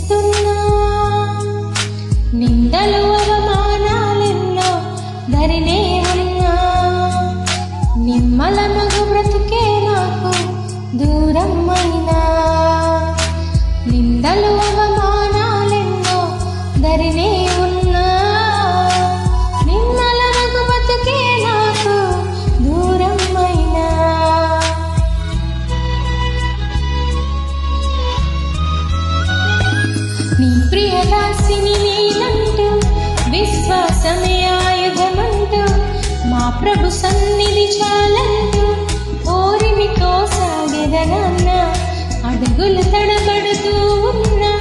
సహిస్తున్నా, నిందలు అవమానాలెన్నో ధరినే ఉన్నా, నిమ్మలమగు బ్రతుకే నాకు దూరం అయినా, నిందలు అవమానాలెన్నో ధరినే ఉన్నా, నిమ్మలమగు బ్రతుకే నాకు దూరం అయినా. నీ ప్రియదాసిని నేనంటూ, విశ్వాసమే ఆయుధమంటూ, మా ప్రభు సన్నిధి చాలంటూ ఓరిమితో సాగెదనన్నా, అడుగులు తడబడుతూ ఉన్నా,